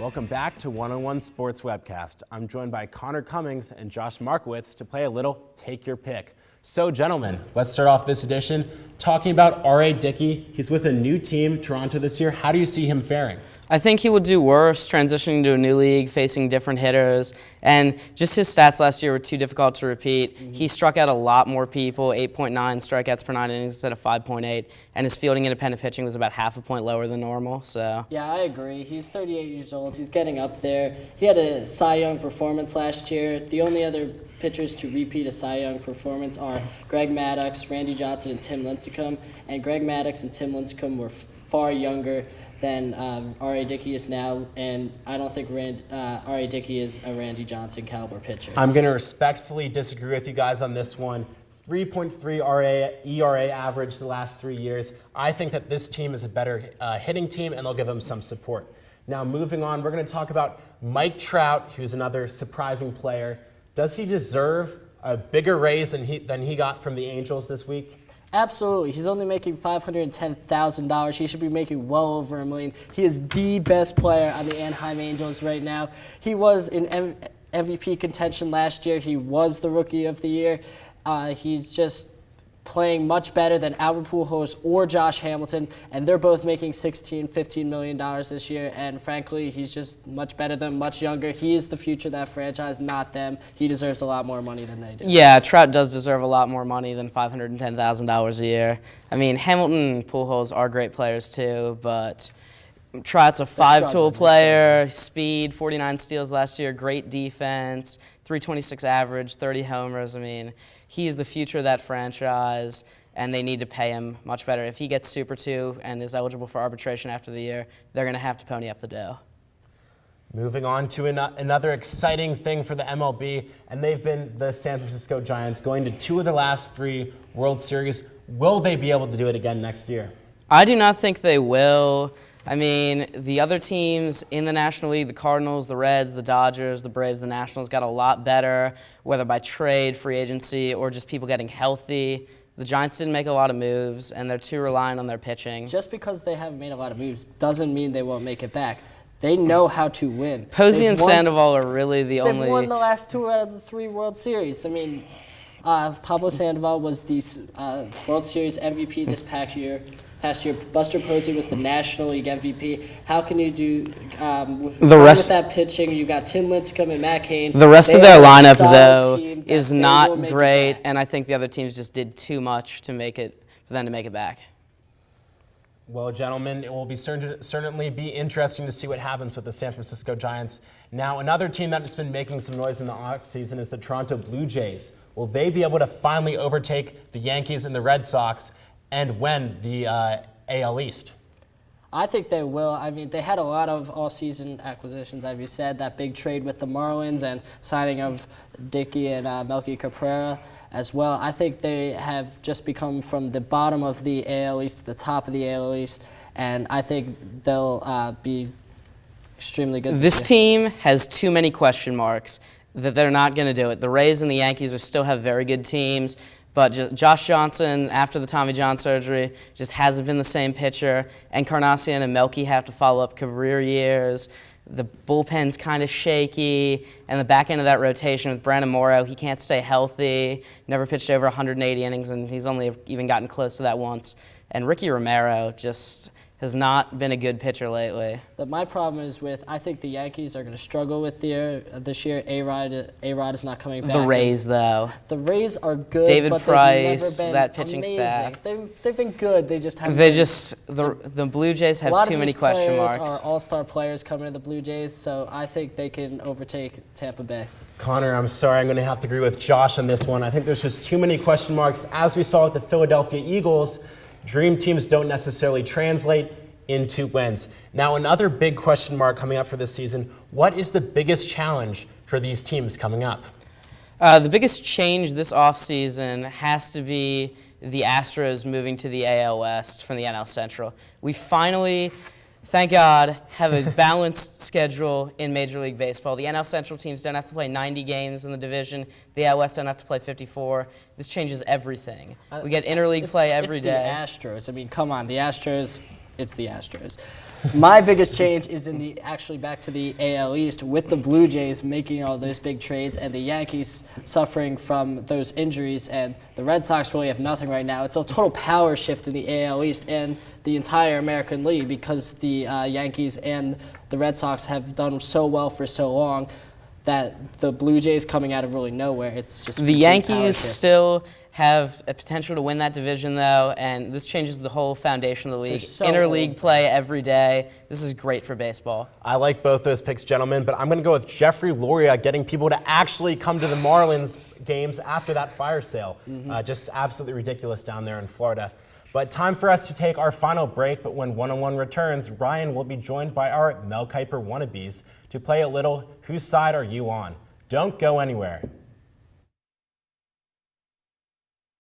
Welcome back to 101 Sports Webcast. I'm joined by Connor Cummings and Josh Markowitz to play a little Take Your Pick. So, gentlemen, let's start off this edition talking about R.A. Dickey. He's with a new team, Toronto, this year. How do you see him faring? I think he would do worse transitioning to a new league, facing different hitters, and just his stats last year were too difficult to repeat. He struck out a lot more people, 8.9 strikeouts per 9 innings instead of 5.8, and his fielding independent pitching was about half a point lower than normal. So yeah, I agree. He's 38 years old. He's getting up there. He had a Cy Young performance last year. The only other pitchers to repeat a Cy Young performance are Greg Maddux, Randy Johnson, and Tim Lincecum. And Greg Maddux and Tim Lincecum were far younger than R.A. Dickey is now, and I don't think R.A. Dickey is a Randy Johnson caliber pitcher. I'm going to respectfully disagree with you guys on this one. 3.3 ERA average the last 3 years. I think that this team is a better hitting team, and they'll give him some support. Now, moving on, we're going to talk about Mike Trout, who's another surprising player. Does he deserve a bigger raise than he got from the Angels this week? Absolutely. He's only making $510,000. He should be making well over $1 million. He is the best player on the Anaheim Angels right now. He was in MVP contention last year. He was the Rookie of the Year. He's just playing much better than Albert Pujols or Josh Hamilton, and they're both making $15 million this year, and frankly, he's just much better than much younger. He is the future of that franchise, not them. He deserves a lot more money than they do. yeah, Trout does deserve a lot more money than $510,000 a year. I mean, Hamilton and Pujols are great players too, but Trout's a five-tool player, speed, 49 steals last year, great defense, 326 average, 30 homers. I mean, he is the future of that franchise, and they need to pay him much better. If he gets Super 2 and is eligible for arbitration after the year, they're going to have to pony up the dough. Moving on to another exciting thing for the MLB, and they've been the San Francisco Giants, going to 2 of the last 3 World Series. Will they be able to do it again next year? I do not think they will. I mean, the other teams in the National League, the Cardinals, the Reds, the Dodgers, the Braves, the Nationals, got a lot better, whether by trade, free agency, or just people getting healthy. The Giants didn't make a lot of moves, and they're too reliant on their pitching. Just because they haven't made a lot of moves doesn't mean they won't make it back. They know how to win. Posey and Sandoval are really the only... They've won the last 2 out of the 3 World Series. I mean, Pablo Sandoval was the World Series MVP this past year. Buster Posey was the National League MVP. How can you do with that pitching? You got Tim Lincecum and Matt Cain. The rest of their lineup, though, is not great, and I think the other teams just did too much to make it for them to make it back. Well, gentlemen, it will be certainly be interesting to see what happens with the San Francisco Giants. Now, another team that has been making some noise in the offseason is the Toronto Blue Jays. Will they be able to finally overtake the Yankees and the Red Sox and win the AL East? I think they will. I mean, they had a lot of all-season acquisitions, as you said, that big trade with the Marlins and signing of Dickey and Melky Cabrera as well. I think they have just become from the bottom of the AL East to the top of the AL East, and I think they'll be extremely good this team has too many question marks that they're not going to do it. The Rays and the Yankees still have very good teams, but Josh Johnson, after the Tommy John surgery, just hasn't been the same pitcher. Encarnacion and Melky have to follow up career years. The bullpen's kind of shaky, and the back end of that rotation with Brandon Morrow, he can't stay healthy, never pitched over 180 innings, and he's only even gotten close to that once. And Ricky Romero just has not been a good pitcher lately. My problem is I think the Yankees are going to struggle with this year. A-Rod is not coming back. The Rays, though. The Rays are good, David but Price, they've never been that pitching amazing. staff. They've been good. They just haven't. The Blue Jays have too many question marks. A lot of these players are all-star players coming to the Blue Jays, so I think they can overtake Tampa Bay. Connor, I'm sorry, I'm going to have to agree with Josh on this one. I think there's just too many question marks. As we saw with the Philadelphia Eagles, dream teams don't necessarily translate into wins. Now, another big question mark coming up for this season, what is the biggest challenge for these teams coming up? The biggest change this offseason has to be the Astros moving to the AL West from the NL Central. We finally, thank God, have a balanced schedule in Major League Baseball. The NL Central teams don't have to play 90 games in the division. The AL West don't have to play 54. This changes everything. We get interleague play every day. It's the Astros. I mean, come on. The Astros it's the Astros. My biggest change is actually back to the AL East with the Blue Jays making all those big trades and the Yankees suffering from those injuries, and the Red Sox really have nothing right now. It's a total power shift in the AL East and the entire American League because the Yankees and the Red Sox have done so well for so long that the Blue Jays coming out of really nowhere, it's just The Yankees still have a potential to win that division, though, and this changes the whole foundation of the league. So Interleague play every day. This is great for baseball. I like both those picks, gentlemen, but I'm going to go with Jeffrey Loria getting people to actually come to the Marlins games after that fire sale. Just absolutely ridiculous down there in Florida. But time for us to take our final break, but when One-on-One returns, Ryan will be joined by our Mel Kiper wannabes to play a little Whose Side Are You On? Don't go anywhere.